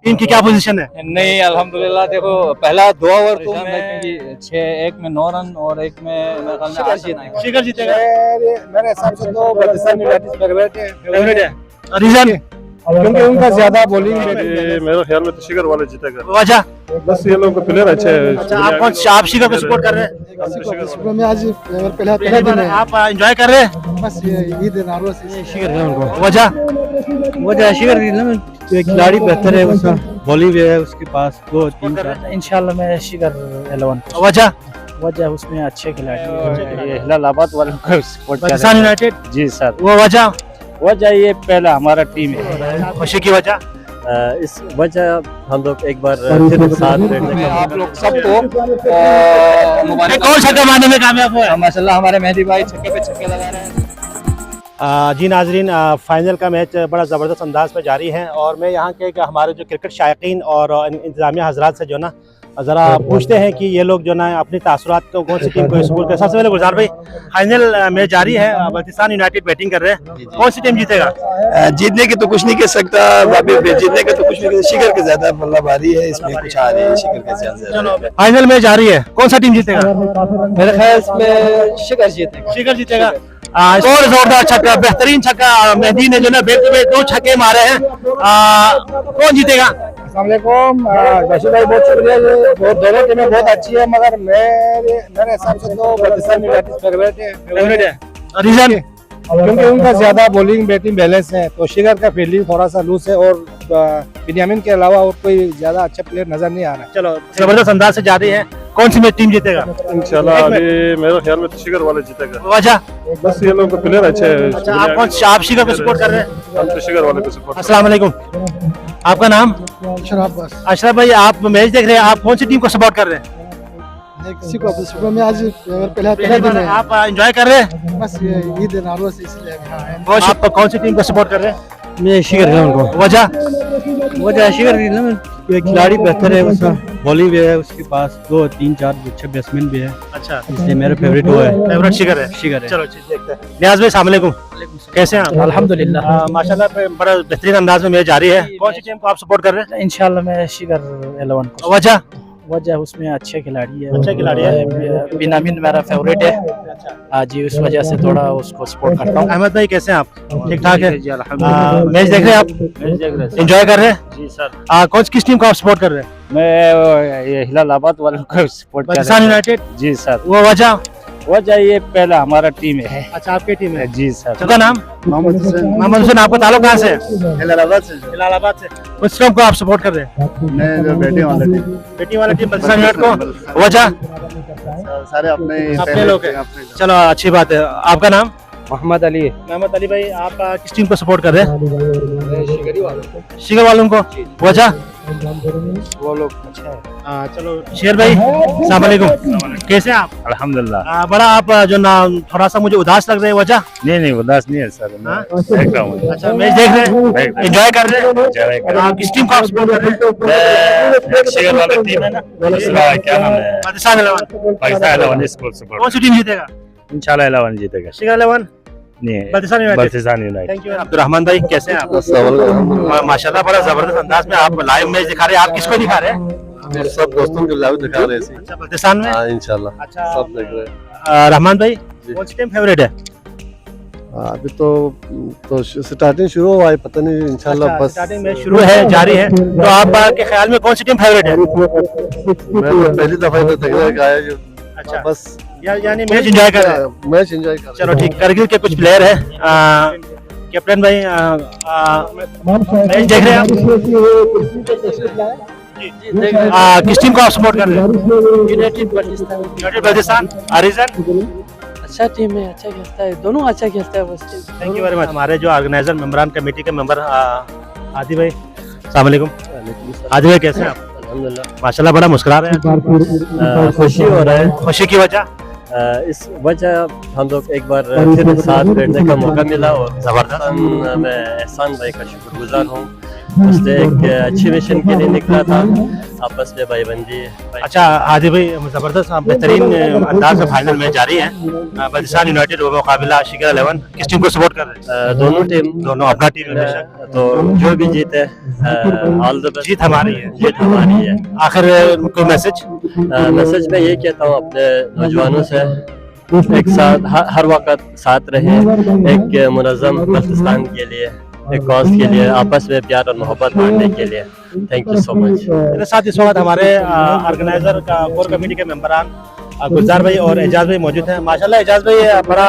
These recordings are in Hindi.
टीम की क्या पोजीशन है? नहीं अल्हम्दुलिल्लाह देखो पहला 2 ओवर तो क्योंकि 6 1 में 9 रन और 1 में मेरे ख्याल में 8 जीते। शिखर जीतेगा। मेरे हिसाब से तो पाकिस्तान यूनाइटेड फेवरेट फेवरेट है। रीजन? क्योंकि उनका ज्यादा बॉलिंग मेरे ख्याल में तो शिखर वाले जीतेगा। वजह? बस ये लोग प्लेयर अच्छे हैं। अच्छा, आप शिखर को सपोर्ट कर रहे हैं? में आज पहला पहले दिन आप एंजॉय कर रहे हैं? बस ईद शिखर है उनको। वजह? शिखर खिलाड़ी बेहतर है, उसका बॉलिंग भी है उसके पास 2 3 इंशाल्लाह मैं शिखर 11 वजह? वजह उसमें अच्छे खिलाड़ी ये हिलालाबाद वालों को सपोर्ट कर पाकिस्तान यूनाइटेड? जी सर। वो वजह? वजह ये पहला हमारा टीम है। खुशी की वजह? इस वजह हम लोग एक बार फिर साथ बैठने का आप लोग सबको कौन छक्का मारने में कामयाब हुआ है? माशाल्लाह हमारे मेहदी भाई छक्के पे छक्के लगा रहे हैं। जी नाजरीन, फाइनल का मैच बड़ा ज़बरदस्त अंदाज में जारी है और मैं यहाँ के हमारे जो क्रिकेट शायकीन और इंतजामिया हजरात से जो ना ज़रा पूछते हैं कि ये लोग जो ना अपनी तासुरात को कौन सी टीम को सपोर्ट कर। सबसे पहले गुलजार भाई, फाइनल मैच जारी है, बल्तिस्तान यूनाइटेड बैटिंग कर रहे हैं, कौन सी टीम जीतेगा? जीतने की तो कुछ नहीं कह सकता, जीतने का तो कुछ नहीं, शिखर के ज्यादा मतलब आ रही है, इसमें कुछ आ रही है शिखर के ज्यादा। फाइनल मैच जारी है, कौन सा टीम जीतेगा? मेरे ख्याल में शिखर जीतेगा। शिखर जीतेगा। और जोरदार छक्का, बेहतरीन छक्का मेहदी ने जो ना बैक टू बैक 2 छक्के मारे हैं। कौन जीतेगा? अस्सलामुअलैकुम बशीर भाई, बहुत शुक्रिया। ये दोनों टीमें बहुत अच्छी है, मगर मेरे हिसाब से तो पाकिस्तान यूनाइटेड फेवरेट है। रीजन? क्योंकि उनका ज्यादा बॉलिंग बैटिंग बैलेंस है, तो शिखर का फील्डिंग थोड़ा सा लूज है और बिन्यामिन के अलावा और कोई ज्यादा अच्छा प्लेयर नजर नहीं आ रहा है। चलो, जबरदस्त अंदाज से जारी है, कौन सी में टीम जीतेगा? इंशाल्लाह अभी मेरे ख्याल में तो शिखर वाले जीतेगा। वजह? बस ये लोग प्लेयर अच्छे हैं। अच्छा, आप शिखर को सपोर्ट कर रहे हैं? हम तो शिखर वाले को सपोर्ट। अस्सलाम वालेकुम, आपका नाम? अशरफ भाई, आप मैच देख रहे हैं, आप कौन सी टीम को सपोर्ट कर रहे हैं? किसी को में आज पहला दिन है, आप एंजॉय कर रहे हैं? बस ईद नारोज इसलिए आप कौन सी टीम को सपोर्ट कर रहे हैं? मैं शिखर है उनको। वजह? शिखर खिलाड़ी बेहतर है, उसका बॉलिंग भी है उसके पास 2 3 4 अच्छे बैट्समैन भी है, अच्छा, इसलिए मेरा फेवरेट वो है। फेवरेट शिखर है। शिखर है। चलो देखते हैं। नियाज भाई अस्सलाम वालेकुम, कैसे हैं आप? अल्हम्दुलिल्लाह माशाल्लाह बड़ा बेहतरीन अंदाज में मैच जारी है, कौन सी टीम को आप सपोर्ट कर रहे हैं? इंशाल्लाह मैं शिखर 11 को। वजह उसमें अच्छे खिलाड़ी है, अच्छे खिलाड़ी है। बिनामिन मेरा फेवरेट है। हाँ जी, उस वजह से थोड़ा उसको सपोर्ट करता हूँ। अहमद भाई कैसे हैं आप? ठीक ठाक है। मैच देख रहे हैं आप? एंजॉय कर रहे हैं? जी सर। किस टीम को आप सपोर्ट कर रहे हैं? मैं ये हिलालाबाद वालों को सपोर्ट कर पाकिस्तान यूनाइटेड? जी सर। वो वजह ये पहला हमारा टीम है। अच्छा, आपकी टीम है? जी सर। आपका नाम? मोहम्मद हुसैन। आपका ताल्लुक कहाँ से है? हिलालाबाद से। इलाहाबाद से। उस टीम को आप सपोर्ट कर रहे हैं? मैं जो बैटिंग वाला टीम पाकिस्तान यूनाइटेड को। वजह? सारे अपने लोग हैं। चलो, अच्छी बात है। आपका नाम? मोहम्मद अली। मोहम्मद अली भाई, आप किस टीम को सपोर्ट कर रहे हैं? शिखर वालों को। वजह? वो लोग अच्छा है। चलो, शेर भाई अस्सलाम वालेकुम, कैसे हैं आप? अल्हम्दुलिल्लाह। बड़ा आप जो ना थोड़ा सा मुझे उदास लग रहे हैं, वजह? नहीं उदास नहीं है सर, हाँ? देख रहा हूँ। अच्छा, मैच देख रहे हैं, एंजॉय कर रहे हैं? किस टीम को आप सपोर्ट कर रहे हैं? शिखर वाला टीम है ना, क्या नाम है? पाकिस्तान 11। पाकिस्तान 11 इसको सपोर्ट। कौन सी टीम जीतेगा? इंशाल्लाह 11 जीतेगा। शिखर 11? नहीं, Pakistan united. Pakistan United. Thank you. Abdurrahman भाई कैसे हैं आप? माशाल्लाह बड़ा जबरदस्त अंदाज में आप लाइव मैच दिखा रहे हैं, आप किसको दिखा रहे हैं? सब दोस्तों को लाइव दिखा रहे हैं। अच्छा, पाकिस्तान में? हाँ इंशाल्लाह। अच्छा, सब देख रहे हैं। रहमान भाई कौन सी टीम फेवरेट है? अभी तो स्टार्टिंग शुरू हुआ है, पता नहीं इंशाल्लाह। बस स्टार्टिंग में शुरू है, जारी है, तो आपके ख्याल में कौन सी टीम फेवरेट है? मैं तो पहली दफा इधर तक आया जो। अच्छा, बस यानी मैच एंजॉय कर रहे हैं? मैच एंजॉय कर। चलो ठीक। करगिल के कुछ प्लेयर है, कैप्टन भाई मैच देख रहे हैं आप? किस टीम को आप सपोर्ट कर रहे हैं? United Pakistan. United Pakistan. Reason? अच्छा टीम है, अच्छा खेलता है, दोनों अच्छा खेलता है बस। थैंक यू वेरी मच। हमारे जो ऑर्गेनाइजर मेंबरान कमेटी के मेंबर आदि भाई, अस्सलाम वालेकुम। आदि भाई कैसे हैं आप? माशाल्लाह बड़ा मुस्कुरा रहे हैं, खुशी हो रहा है। खुशी की वजह? इस वजह हम लोग एक बार फिर साथ बैठने का मौका मिला और जबरदस्त। मैं एहसान भाई का शुक्रगुजार हूँ। उसने एक अच्छी मिशन के लिए निकला था आपस में भाईबंदी है। अच्छा आदि भाई, जबरदस्त बेहतरीन अंदाज में फाइनल मैच जारी है। बल्चिस्तान यूनाइटेड व मुकाबला शिगर 11, किस टीम को सपोर्ट कर रहे हैं? दोनों टीम, दोनों अपना टीम है बेशक। तो जो भी जीते ऑल द बेस्ट। जीत हमारी है। जीत हमारी है। आखिर कोई मैसेज? मैसेज में ये कहता हूँ अपने नौजवानों से, एक साथ हर वक्त साथ रहे, एक मुनज़्ज़म बल्चिस्तान के लिए, एक कॉज के लिए, आपस में प्यार और मोहब्बत बांटने के लिए। Thank you so much. मेरे साथ इस वक्त हमारे ऑर्गेनाइजर का कोर कमेटी के मेंबरान गुलजार भाई और एजाज भाई मौजूद हैं। माशाल्लाह एजाज भाई बड़ा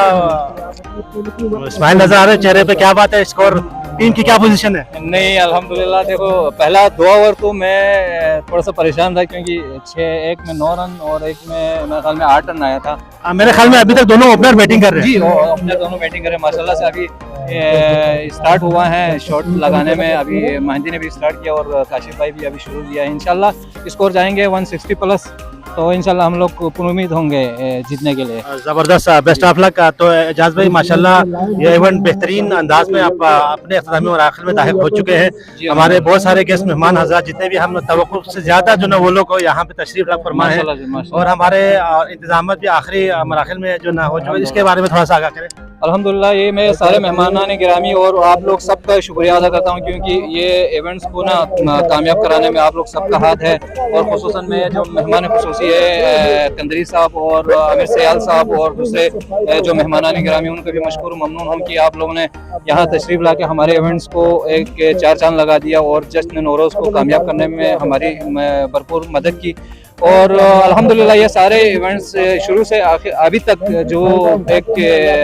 स्माइल नजर आ रहा है चेहरे पे, क्या बात है? स्कोर टीम की क्या पोजीशन है? नहीं अल्हम्दुलिल्लाह, देखो पहला 2 ओवर तो मैं थोड़ा सा परेशान था क्योंकि 6 में 9 रन और एक में मेरे ख्याल में 8 रन आया था। मेरे ख्याल में अभी तक दोनों ओपनर बैटिंग कर रहे हैं। जी अपने दोनों बैटिंग करे माशाल्लाह से। अभी स्टार्ट हुआ है शॉट लगाने में, अभी मेहंदी ने भी स्टार्ट किया और काशिफ भाई भी अभी शुरू किया है। इंशाल्लाह स्कोर जाएंगे 160 प्लस, तो इंशाल्लाह हम लोग पूरी उम्मीद होंगे जीतने के लिए। जबरदस्त, बेस्ट ऑफ लक। तो एजाज भाई माशाल्लाह ये इवेंट बेहतरीन अंदाज में आप अपने अख्तामी और आखिर में दाखिल हो चुके हैं। हमारे बहुत सारे गेस्ट मेहमान हज़रात जितने भी हम तवक्कुल से ज्यादा जो ना वो लोग यहाँ पे तशरीफ रख फरमा है, और हमारे इंतजाम भी आखिरी मराहिल में जो ना हो चुके, इसके बारे में थोड़ा सा आगाह करें। अल्हम्दुलिल्लाह, ये मैं सारे मेहमानान गिरामी और आप लोग सबका शुक्रिया अदा करता हूँ क्योंकि ये इवेंट्स को ना कामयाब कराने में आप लोग सबका हाथ है। और खुसूसन में जो मेहमान खुसूसी है कंदरी साहब और आमिर सयाल साहब और दूसरे जो मेहमानान गिरामी, उनको भी मशकूर ममनून हम कि आप लोगों ने यहाँ तशरीफ ला के हमारे इवेंट्स को एक 4 चांद लगा दिया और जश्न नौरोज़ को कामयाब करने में हमारी भरपूर मदद की। और अल्हम्दुलिल्लाह ये सारे इवेंट्स शुरू से अभी तक जो एक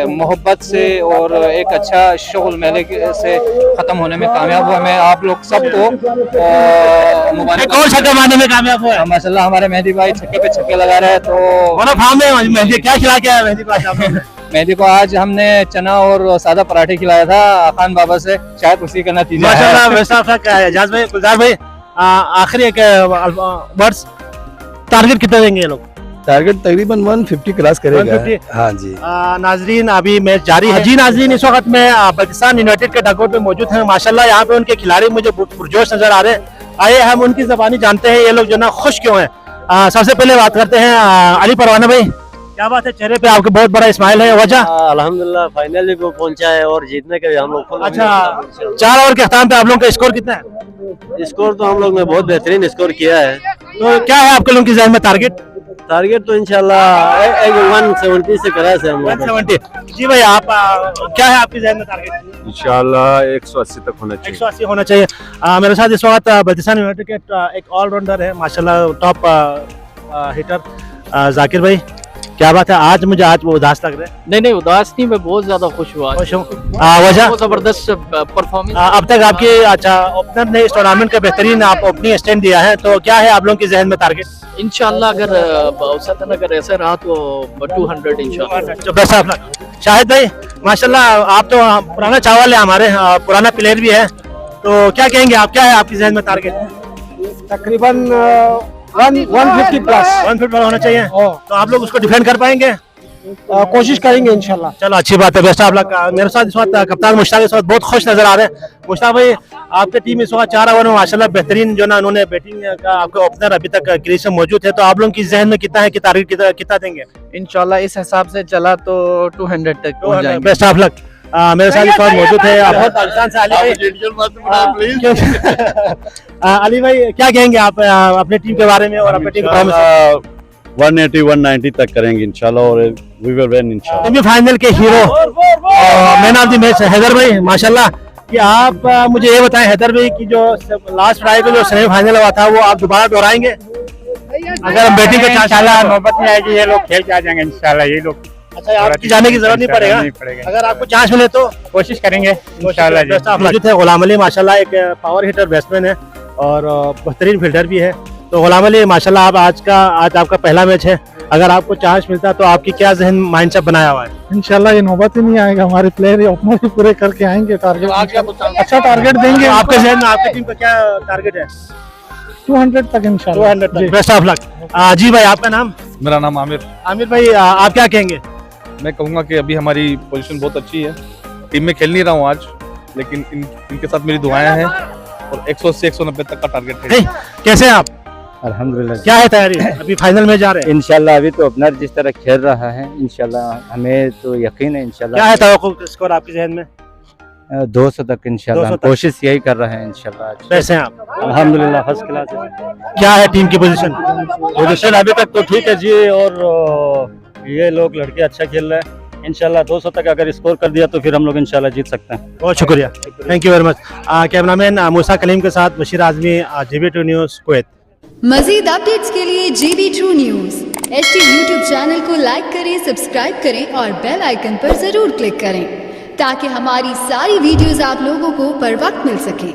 मोहब्बत से और एक अच्छा शुगल मेले से ख़त्म होने में कामयाब हुआ। मैं आप लोग सबको मुबारक। कौन छक्का मारने में कामयाब हुआ? माशाल्लाह हमारे मेहदी भाई छक्के पे छक्के लगा रहे हैं। तो मेहंदी क्या खिला के आया मेहंदी भाई? मेहदी को आज हमने चना और सादा पराठे खिलाया था खान बाबा से, शायद उसी का नतीजा है। माशाल्लाह वैसा एजाज भाई, गुलजार भाई आखिरी एक वर्ड्स, टारगेट कितना देंगे ये लोग? टारगेट तकरीबन 150 क्रॉस करेगा। 150? हाँ जी। नाजरीन अभी मैच जारी है। जी नाजरीन, इस वक्त मैं बल्चिस्तान यूनाइटेड के डगआउट में मौजूद हैं। माशाल्लाह यहाँ पे उनके खिलाड़ी मुझे पुरजोश नजर आ रहे हैं। आइए हम उनकी ज़बानी जानते हैं ये लोग जो ना खुश क्यों हैं। सबसे पहले बात करते हैं अली परवाना भाई, क्या बात है चेहरे पे आपके बहुत बड़ा स्माइल है, वजह? अल्हम्दुलिल्लाह फाइनली वो पहुंचा है और जीतने के भी हम लोग। अच्छा, 4 ओवर के अख्ताम पे आप लोगों का स्कोर कितना है? स्कोर तो हम लोग ने बहुत बेहतरीन स्कोर किया है। तो क्या है आपके लोगों की ज़हन में टारगेट? टारगेट तो इंशाल्लाह 170 से करा से हम लोग। 170। जी भाई आप क्या है आपकी ज़हन में टारगेट? इंशाल्लाह 180 तक होना चाहिए। 180 होना चाहिए। मेरे साथ इस वक्त बल्चिस्तान यूनाइटेड के एक ऑलराउंडर है माशाल्लाह, टॉप हिटर जाकिर भाई, क्या बात है? आज वो उदास लग रहे हैं। नहीं उदास नहीं, मैं बहुत ज्यादा खुश हुआ। खुश हूँ। वजह? जबरदस्त परफॉर्मेंस। अब तक आपकी अच्छा ओपनर ने इस टूर्नामेंट का बेहतरीन आप ओपनिंग स्टैंड दिया है, तो क्या है आप लोगों के जहन में टारगेट? इंशाल्लाह अगर औसतन अगर ऐसा रहा तो 200 इंशाल्लाह। Best of luck. शाहिद भाई माशाल्लाह आप तो पुराना चावल है, हमारे पुराना प्लेयर भी है, तो क्या कहेंगे आप, क्या है आपकी जहन में टारगेट? तकरीबन 150 प्लस 150 होना चाहिए। तो आप लोग उसको डिफेंड कर पाएंगे? कोशिश करेंगे इंशाल्लाह। चलो अच्छी बात है, बेस्ट ऑफ लक। मेरे साथ इस वक्त कप्तान मुश्ताक इस वक्त बहुत खुश नजर आ रहे हैं। मुश्ताक भाई आपकी टीम इस वक्त 4 ओवर में माशाल्लाह बेहतरीन जो ना उन्होंने बैटिंग का, आपके ओपनर अभी तक क्रीज में मौजूद है, तो आप लोगों की जहन में कितना है कि टारगेट कितना देंगे? इंशाल्लाह इस हिसाब से चला तो 200 तक पहुंच जाएंगे। Best of luck. मेरे साथ इस वक्त मौजूद है बहुत पाकिस्तान से अली भाई, क्या कहेंगे आप अपनी टीम के बारे में और अपनी टीम के 180-190 तक करेंगे इंशाल्लाह और वी विल विन इंशाल्लाह। सेमीफाइनल के hero man of the match Haider भाई, माशाल्लाह कि आप मुझे ये बताएं हैदर भाई कि जो लास्ट फ्राइडे को जो सेमीफाइनल हुआ था वो आप दोबारा दोहराएंगे? अगर हम बैटिंग का चांस नौबत नहीं आएगी, ये लोग खेल के आ जाएंगे इंशाल्लाह। ये लोग अच्छा, आपकी जाने की जरूरत नहीं पड़ेगा, अगर आपको चांस मिले तो कोशिश करेंगे इंशाल्लाह। मौजूद है गुलाम अली, माशाल्लाह एक पावर हिटर बैट्समैन है और बेहतरीन फील्डर भी है। तो गुलाम अली माशाल्लाह आप आज आपका पहला मैच है, अगर आपको चांस मिलता तो आपकी क्या जहन माइंडसेट बनाया हुआ है? इंशाल्लाह ये नौबत ही नहीं आएगा, हमारे प्लेयर ओपनर ही पूरे करके आएंगे। टारगेट अच्छा टारगेट देंगे। आपके जहन में आपकी टीम का क्या टारगेट है? 200 तक इंशाल्लाह। 200 तक। Best of luck. जी भाई आपका नाम? मेरा नाम आमिर। आमिर भाई आप क्या कहेंगे? मैं कहूँगा कि अभी हमारी पोजीशन बहुत अच्छी है, टीम में खेल नहीं रहा हूँ आज, लेकिन इनके साथ मेरी दुआएं हैं और 180-190 तक का टारगेट है। कैसे हैं आप? अल्हम्दुलिल्लाह। क्या है तैयारी, अभी फाइनल में जा रहे हैं? इंशाल्लाह अभी तो ओपनर जिस तरह खेल रहा है, इंशाल्लाह हमें तो यकीन है इंशाल्लाह। क्या है तवक्कुल स्कोर आपके जहन में? 200 तक इंशाल्लाह, 200 तक। कोशिश यही कर रहे हैं इंशाल्लाह। कैसे हैं आप? अल्हम्दुलिल्लाह फर्स्ट क्लास है। क्या है टीम की पोजीशन? पोजीशन अभी तक तो ठीक है जी, और ये लोग लड़के अच्छा खेल रहे हैं। इंशाल्लाह 200 तक अगर स्कोर कर दिया तो फिर हम लोग इंशाल्लाह जीत सकते हैं। बहुत शुक्रिया, thank you very much. Cameraman Musa Kaleem के साथ Bashir Azmi, GB2 news Kuwait. मजीद अपडेट्स के लिए GB2 news HT YouTube channel को लाइक करें, सब्सक्राइब करें और बेल आइकन पर जरूर क्लिक करें ताकि हमारी सारी वीडियोस आप लोगों को बर वक्त मिल सके।